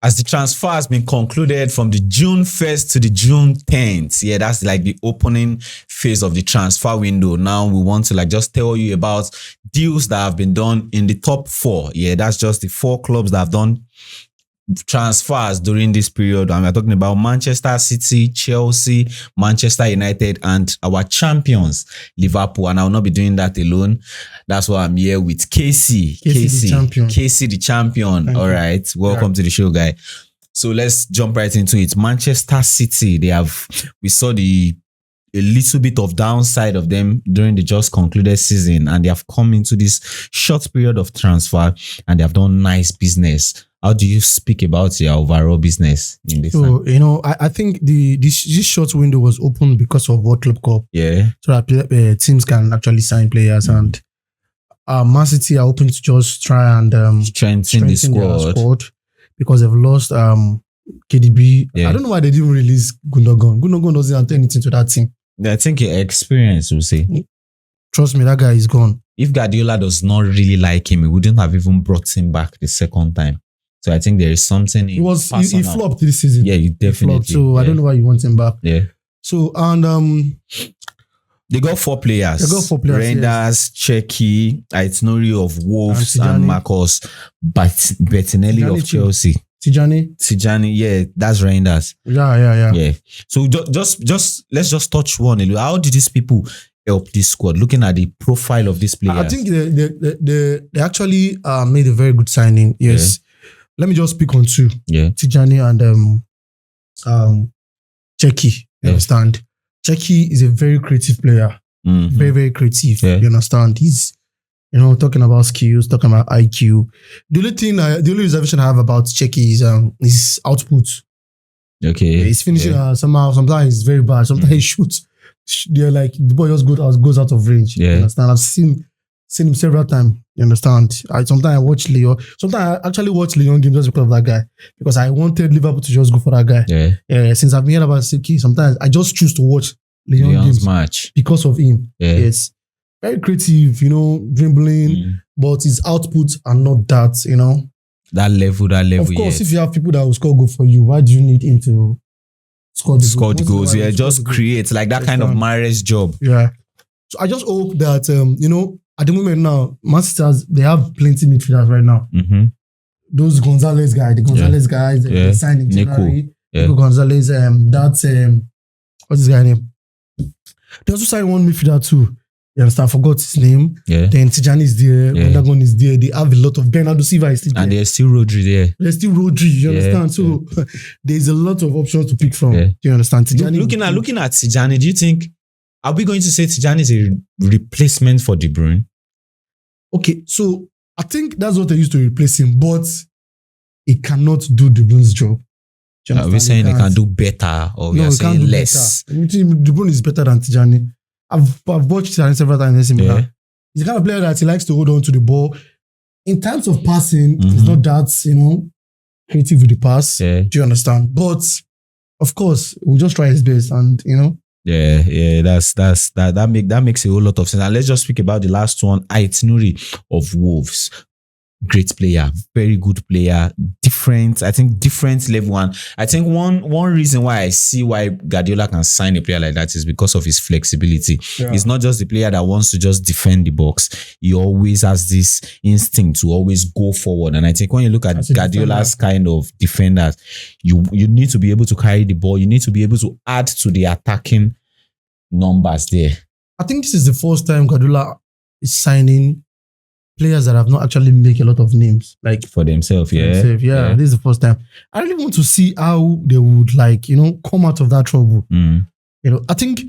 as the transfer has been concluded from the June 1st to the June 10th. Yeah, that's like the opening phase of the transfer window. Now we want to like just tell you about deals that have been done in the top 4. Yeah, that's just the 4 clubs that have done transfers during this period. And we're talking about Manchester City, Chelsea, Manchester United, and our champions, Liverpool. And I will not be doing that alone. That's why I'm here with Casey the champion. All right. Welcome to the show, guy. So let's jump right into it. Manchester City, we saw a little bit of downside of them during the just concluded season, and they have come into this short period of transfer and they have done nice business. How do you speak about your overall business in this time? You know, I think this short window was open because of World Club Cup. Yeah. So that teams can actually sign players, and Man City are open to just try and strengthen the squad because they've lost KDB. Yeah. I don't know why they didn't release Gundogan. Gundogan doesn't have anything to that team. I think your experience will say. Trust me, that guy is gone. If Guardiola does not really like him, he wouldn't have even brought him back the second time. So I think there is something. He flopped this season. Yeah, you definitely. So I don't know why you want him back. Yeah. So and they got 4 players. Reijnders, yes. Cherki, Ait-Nouri of Wolves, and Marcos Bettinelli of Chelsea. Tijjani, yeah, that's Reijnders. Yeah. So let's just touch one a little. How did these people help this squad? Looking at the profile of this player, I think they actually made a very good signing. Yes. Yeah. Let me just speak on 2. Yeah. Tijjani and Cherki. You understand? Cherki is a very creative player. Mm-hmm. Very, very creative. Yeah. You understand? He's, talking about skills, talking about IQ. The only reservation I have about Cherki is his output. Okay. Yeah, he's finishing somehow. Sometimes he's very bad. Sometimes he shoots. They're like the boy just goes out of range. Yeah. You understand? I've seen him several times. You understand? Sometimes I watch Leon. Sometimes I actually watch Leon games just because of that guy. Because I wanted Liverpool to just go for that guy. Yeah. Since I've been hearing about Cherki, sometimes I just choose to watch Leon's games match because of him. Yeah. Yes. Very creative, dribbling, but his outputs are not that, That level. Of course, if you have people that will score goal for you, why do you need him to score the goals? Yeah, just create like that kind of marriage job. Yeah. So I just hope that, at the moment now, Man City they have plenty midfielders right now. Mm-hmm. Those Gonzalez guys, they signed in January. Nico Gonzalez, what's his guy name? They also signed one midfielder too. You understand? I forgot his name. Yeah. Then Tijjani is there. Gundogan is there. They have a lot of Bernardo Silva is still there. And there's still Rodri there. There's still Rodri. You understand? So there's a lot of options to pick from. Yeah. Do you understand? Tijjani, looking at Tijjani, do you think, are we going to say Tijjani is a replacement for De Bruyne? Okay, so I think that's what they used to replace him, but he cannot do De Bruyne's job. Are we saying he can do better, or we are saying less? De Bruyne is better than Tijjani. I've watched Tijjani several times in AC Milan. He's the kind of player that he likes to hold on to the ball. In terms of passing, he's not that, creative with the pass. Yeah. Do you understand? But of course, we'll just try his best, and Yeah, that makes a whole lot of sense. And let's just speak about the last one, Ait-Nouri of Wolves. Great player, very good player, different level. And I think one reason why I see why Guardiola can sign a player like that is because of his flexibility. Yeah. He's not just the player that wants to just defend the box. He always has this instinct to always go forward. And I think when you look at Guardiola's kind of defenders, you need to be able to carry the ball. You need to be able to add to the attacking numbers there. I think this is the first time Guardiola is signing players that have not actually make a lot of names, like for themselves. Yeah. This is the first time. I really want to see how they would come out of that trouble. I think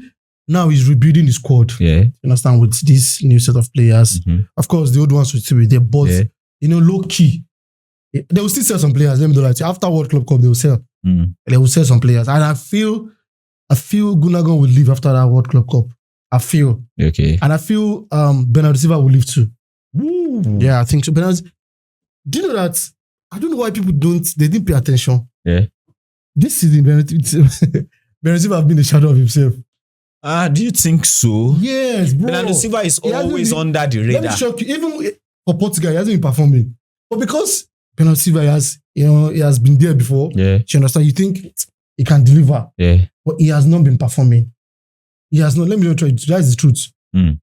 now he's rebuilding the squad. Yeah. You understand, with this new set of players. Of course, the old ones will still be there, but low key, they will still sell some players. Let me do that. After World Club Cup, they will sell. They will sell some players, and I feel Gundogan will leave after that World Club Cup. I feel. Okay. And I feel Bernardo Silva will leave too. Ooh. Yeah, I think so. Bernardo, do you know that? I don't know why people didn't pay attention. Yeah. This season, Bernardo Silva has been the shadow of himself. Do you think so? Yes, bro. Bernardo Silva is always under the radar. Let me shock you. Even for Portugal, he hasn't been performing. But because Bernardo Silva has he has been there before. Yeah. You understand? You think he can deliver. Yeah. But he has not been performing. He has not. Let me try. That's the truth.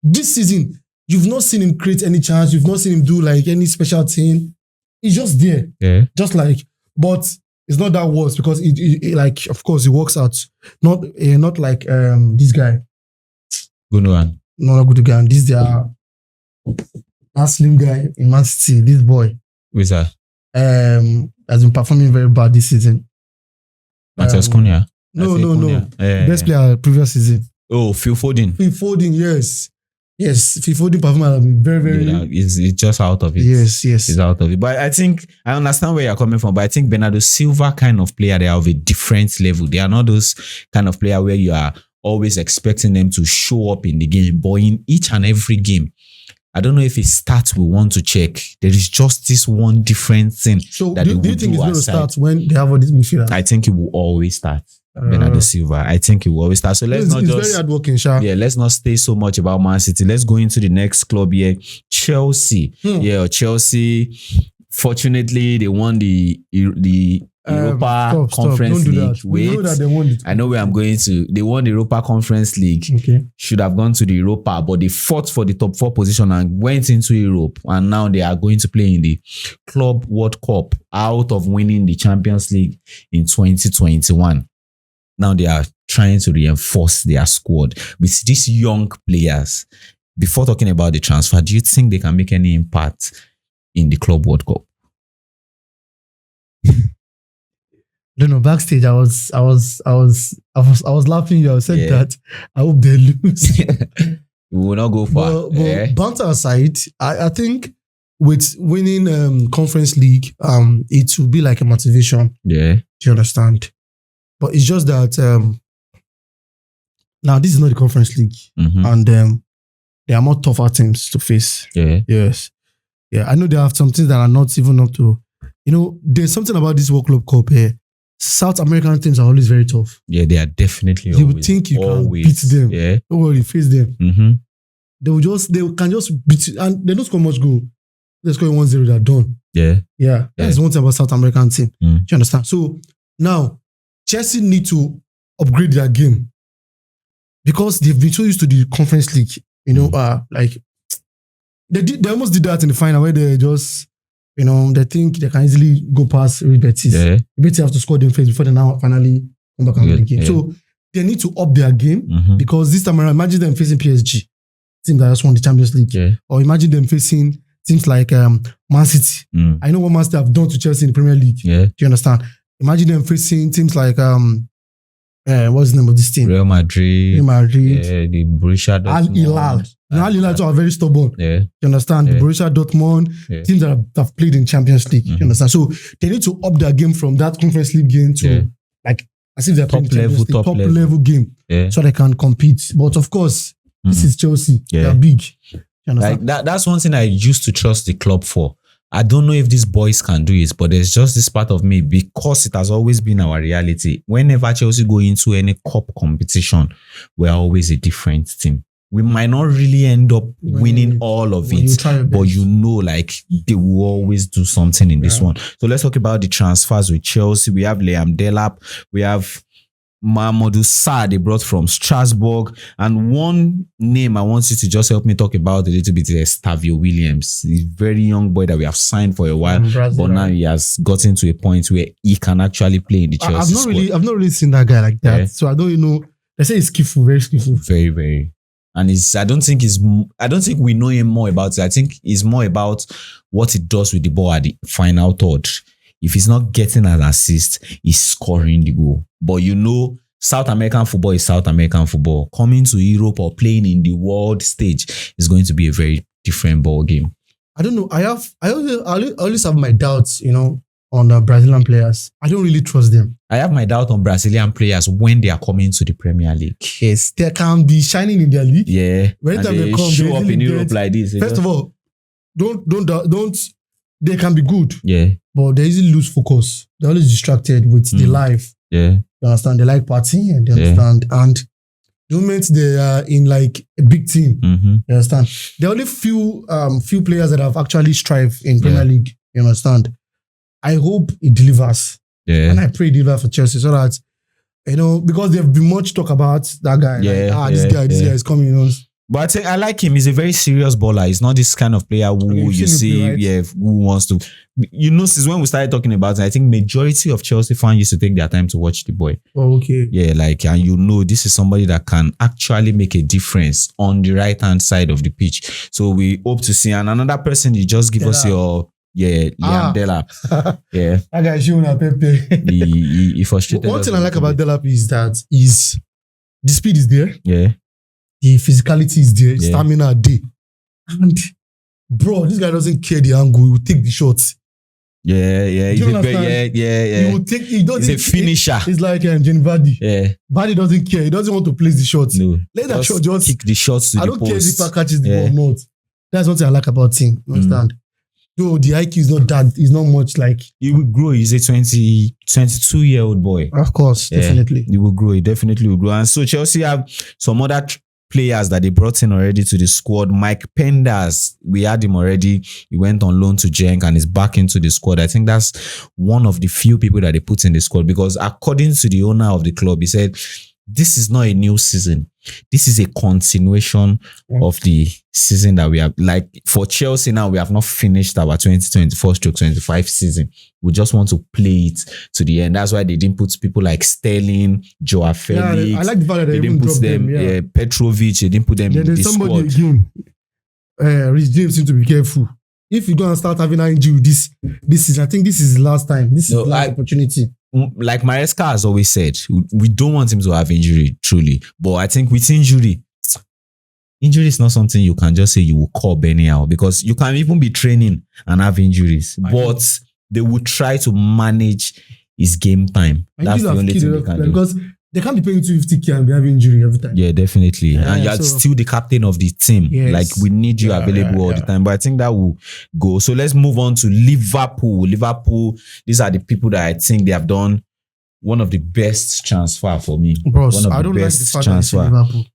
This season, you've not seen him create any chance. You've not seen him do like any special thing. He's just there. Yeah. Just like, but it's not that worse because it like, of course, he works out. Not like this guy. Gundogan. Not a good guy. This that slim guy in Man City. This boy. Who is that? Has been performing very bad this season. Matheus Cunha. No. Best player previous season. Oh, Phil Foden. Phil Foden, yes. Phil Foden performance has been very, very... Yeah, it's just out of it. Yes. It's out of it. But I think, I understand where you're coming from, but I think Bernardo Silva kind of player, they are of a different level. They are not those kind of player where you are always expecting them to show up in the game. But in each and every game, I don't know if it's stats we want to check. There is just this one different thing. So that do you think it's going to start when they have all these midfielders? I think it will always start. Bernardo Silva. I think it will always start. So let's not just... very hardworking, Sha. Yeah, let's not stay so much about Man City. Let's go into the next club here. Chelsea. Yeah, Chelsea. Fortunately, they won the Europa Conference League. We know that they won it. I know where I'm going to. They won the Europa Conference League. Okay. Should have gone to the Europa, but they fought for the top 4 position and went into Europe. And now they are going to play in the Club World Cup out of winning the Champions League in 2021. Now they are trying to reinforce their squad with these young players. Before talking about the transfer, do you think they can make any impact in the Club World Cup? I don't know. Backstage, I was laughing. You said that. I hope they lose. We will not go far. But banter aside, I think with winning Conference League, it will be like a motivation. Yeah. Do you understand? But it's just that now this is not the Conference League, and there are more tougher teams to face. Yeah. Yes. Yeah. I know they have some things that are not even up to. There's something about this World Club Cup here. South American teams are always very tough. Yeah, they are definitely. You would think you can beat them. Yeah. Don't worry, face them. They can just beat you, and they don't score much goal. They score 1-0. They're done. Yeah. That's one thing about South American team. Do you understand? So now Chelsea need to upgrade their game because they've been so used to the Conference League. Like they almost did that in the final where they just, they think they can easily go past Real Betis. Yeah. Betis have to score them first before they now finally come back and win the game. So they need to up their game because this time around, imagine them facing PSG, team that just won the Champions League, or imagine them facing teams like Man City. I know what Man City have done to Chelsea in the Premier League. Yeah. Do you understand? Imagine them facing teams like what's the name of this team? Real Madrid. The Borussia Dortmund. Al Hilal. Al Hilal are very stubborn. Yeah. You understand? The Borussia Dortmund, teams that have played in Champions League. You understand? So they need to up their game from that Conference League game to like as if they're playing top level game, so they can compete. But of course, this is Chelsea. They are big. You understand? Like that's one thing I used to trust the club for. I don't know if these boys can do it, but there's just this part of me, because it has always been our reality. Whenever Chelsea go into any cup competition, we're always a different team. We might not really end up winning all of it, but like they will always do something in this one. So let's talk about the transfers with Chelsea. We have Liam Delap. We have Mamadou Sarr they brought from Strasbourg, and one name I want you to just help me talk about a little bit is Tavio Williams. He's a very young boy that we have signed for a while, but now he has gotten to a point where he can actually play in the Chelsea squad. I've not really seen that guy like that, so I don't know. They say he's skillful, very skillful, very, very. And I don't think we know him more about it. I think it's more about what he does with the ball at the final third. If he's not getting an assist, he's scoring the goal. But South American football is South American football. Coming to Europe or playing in the world stage is going to be a very different ball game. I don't know. I always have my doubts, on the Brazilian players. I don't really trust them. I have my doubt on Brazilian players when they are coming to the Premier League. Yes, they can be shining in their league. Yeah, when they come, show up in Europe like this. First of all, don't. They can be good. Yeah, but they easily lose focus. They're always distracted with the life. Yeah, you understand? They like partying, and they understand. And the moment they are in like a big team, you understand? There are only few players that have actually strived in Premier League. You understand? I hope it delivers. Yeah. And I pray it delivers for Chelsea so that, because there've been much talk about that guy. This guy is coming, But I think I like him. He's a very serious baller. He's not this kind of player who you see, right? Who wants to. Since when we started talking about it, I think majority of Chelsea fans used to take their time to watch the boy. Oh, okay. Yeah, and this is somebody that can actually make a difference on the right-hand side of the pitch. So we hope to see. And another person, you just give us your... Yeah, Liam Delap. Yeah. That guy showing up Pepe. He frustrated. One thing I like about Delap is that the speed is there. Yeah. The physicality is there. Stamina there. And bro, this guy doesn't care the angle. He will take the shots. Yeah. He will take. He's a finisher. He's like Jenny Vardy. Yeah. Vardy doesn't care. He doesn't want to place the shots. No. Let that shot just kick the shots to the post. I don't care if he catches the ball or not. That's what I like about him. Understand? Though the IQ is not that, it's not much like... He will grow. He's a 22-year-old boy. Of course, definitely. He will grow. He definitely will grow. And so Chelsea have some other players that they brought in already to the squad. Mike Penders, we had him already. He went on loan to Genk and is back into the squad. I think that's one of the few people that they put in the squad because according to the owner of the club, he said, this is not a new season. This is a continuation of the season that we have. Like for Chelsea now, we have not finished our 2024-25 season. We just want to play it to the end. That's why they didn't put people like Sterling, Joao Felix. I like the fact that they didn't put them. Petrovic, they didn't put them in the squad. There's somebody again. Rich James seems to be careful. If you're going to start having an injury this season, I think this is the last time. This is the last opportunity. Like Maresca has always said, we don't want him to have injury, truly. But I think with injury is not something you can just say you will curb anyhow because you can even be training and have injuries. But they will try to manage his game time. That's the only thing they can do. Because they can't be paying 250k and be having injury every time. Yeah, definitely. And you're still the captain of the team. Yes. Like we need you available all the time. But I think that will go. So let's move on to Liverpool. Liverpool, these are the people that I think they have done one of the best transfer for me. Bros, one of I don't the like best the fact transfer. that Liverpool.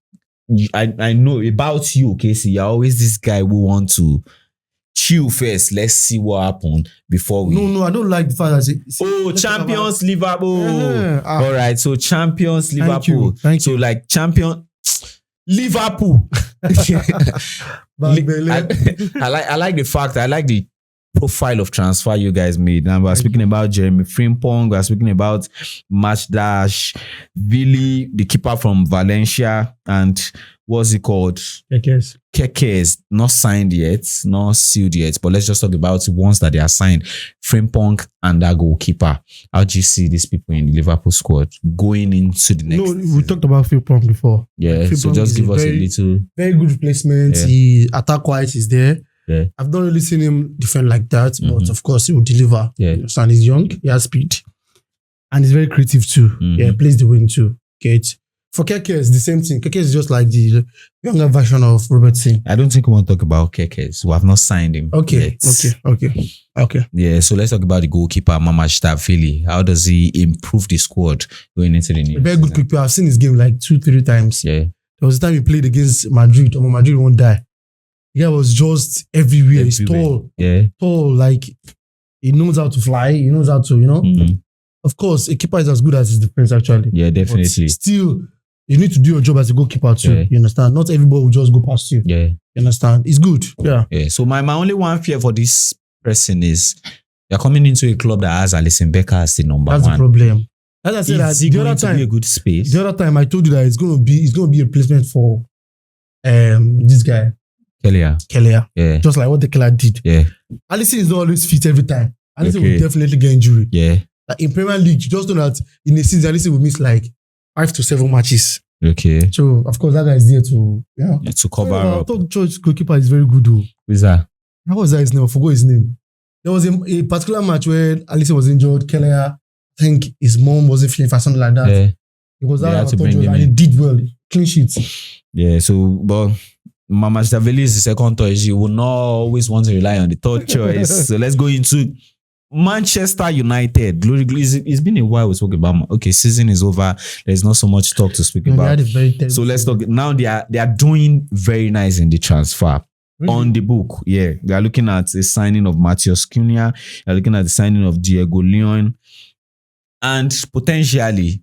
I know about you, Casey. You're always this guy who want to chill first. Let's see what happened before we... No, I don't like the fact that... champions Liverpool. All right, so champions Liverpool. Thank you. So like champion Liverpool. I like the fact, I like the profile of transfer you guys made. And we're speaking about Jeremy Frimpong, we're speaking about Match Dash, Vili, the keeper from Valencia, and what's it called? Kekes, not signed yet, not sealed yet, but let's just talk about the ones that they are signed. Frimpong and that goalkeeper. How do you see these people in the Liverpool squad going into the next season? We talked about Frimpong before. Yeah, so just give us a little... Very good replacement. He attack-wise is there. Yeah. I've not really seen him defend like that, but of course he will deliver. Yeah. And he's young, he has speed. And he's very creative too. Yeah, plays the wing too. Okay. For Keke, it's the same thing. Keke is just like the younger version of Robertson. I don't think we want to talk about Keke. We have not signed him. Okay. Yeah, so let's talk about the goalkeeper, Mamashitavili. How does he improve the squad going into the new Very good keeper. I've seen his game like 2-3 times. Yeah. There was a time he played against Madrid. Madrid won't die. The guy was just everywhere. He's tall. Yeah. Tall, like he knows how to fly. He knows how to, Of course, a keeper is as good as his defense, actually. Yeah, definitely. But still, you need to do your job as a goalkeeper too. Yeah. You understand? Not everybody will just go past you. Yeah. You understand? It's good. Yeah. Yeah. So my only one fear for this person is you're coming into a club that has Alisson Becker as the number one. That's the problem. As I said, is he going to be a good space? The other time I told you that it's going to be a replacement for this guy. Kelia. Yeah. Just like what the Kelia did. Yeah. Alisson is not always fit every time. Alisson will definitely get injury. Yeah. Like in Premier League, you just know that in a season, Alisson will miss like 5 to 7 matches. Okay. So, of course, that guy is there to... Yeah. To cover up. I thought George goalkeeper is very good though. Who's that? How was that his name? I forgot his name. There was a particular match where Alisson was injured. Kelia, I think his mom wasn't feeling for something like that. Yeah. It was that and he did well. Clean sheets. Yeah, so, but... Mamashitavili is the second choice. You will not always want to rely on the third choice. So let's go into Manchester United. Glory. It's been a while we spoke about. Okay, season is over. There's not so much talk to speak about. So let's talk. Now they are doing very nice in the transfer. On the book, yeah. We are looking at the signing of Matheus Cunha. We are looking at the signing of Diego Leon. And potentially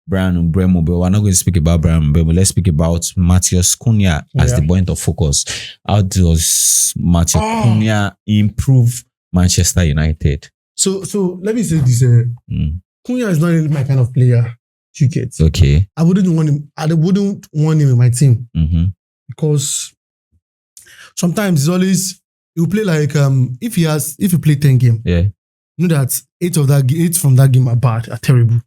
Bryan Mbeumo, but we're not going to speak about Bryan Mbeumo. Let's speak about Matheus Cunha as the point of focus. How does Matheus Cunha improve Manchester United? So let me say this. Cunha is not really my kind of player. You get. Okay. I wouldn't want him in my team. Because sometimes it's always he'll play like if you play 10 games, you know that 8 from that game are terrible.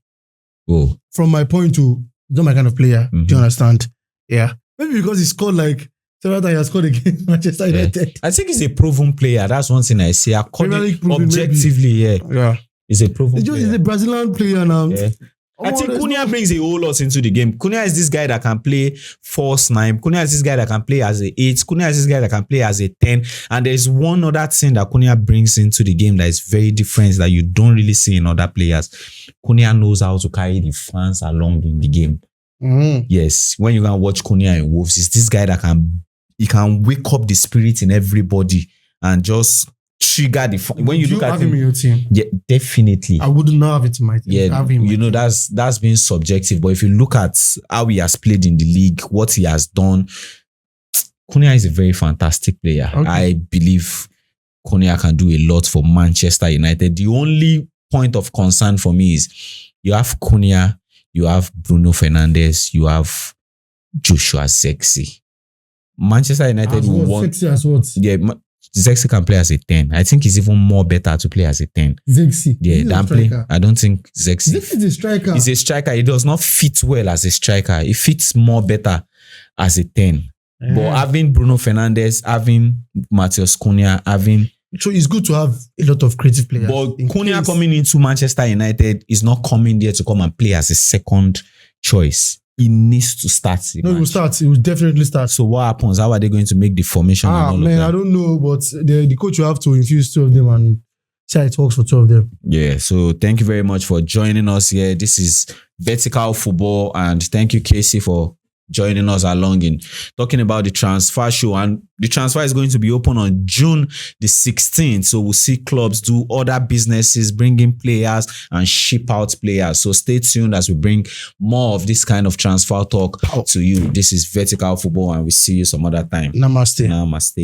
Oh. From my point to not my kind of player. Do you understand? Yeah. Maybe because he scored like several times he has scored against Manchester United. I think he's a proven player. That's one thing I say. Objectively, yeah. He's a proven player. He's a Brazilian player now. Yeah. I think Cunha brings a whole lot into the game. Cunha is this guy that can play false 9. Cunha is this guy that can play as a 8. Cunha is this guy that can play as a 10. And there's one other thing that Cunha brings into the game that is very different that you don't really see in other players. Cunha knows how to carry the fans along in the game. Yes, when you can watch Cunha in Wolves, it's this guy that can wake up the spirit in everybody and just trigger the fun. When you look at have him in your team, yeah, definitely. I would not have it in my team. Yeah, that's been subjective. But if you look at how he has played in the league, what he has done, Cunha is a very fantastic player. Okay. I believe Cunha can do a lot for Manchester United. The only point of concern for me is you have Cunha, you have Bruno Fernandes, you have Joshua Zexi. Manchester United will want. Zexi as what? Yeah. Zexi can play as a 10. I think it's even more better to play as a 10. Zexi? Yeah, than play. I don't think Zexi. Zexi is a striker. He's a striker. He does not fit well as a striker. He fits more better as a 10. Yeah. But having Bruno Fernandes, having Matheus Cunha, so it's good to have a lot of creative players. But Cunha coming into Manchester United is not coming there to come and play as a second choice. He needs to start. He will start. He will definitely start. So what happens? How are they going to make the formation? I don't know, but the coach will have to infuse 2 of them and see how it works for 2 of them. Yeah. So thank you very much for joining us here. This is Vertical Football, and thank you, Casey, for joining us along in talking about the transfer show. And the transfer is going to be open on June the 16th. So we'll see clubs do other businesses, bring in players and ship out players. So stay tuned as we bring more of this kind of transfer talk to you. This is Vertical Football, and we'll see you some other time. Namaste. Namaste.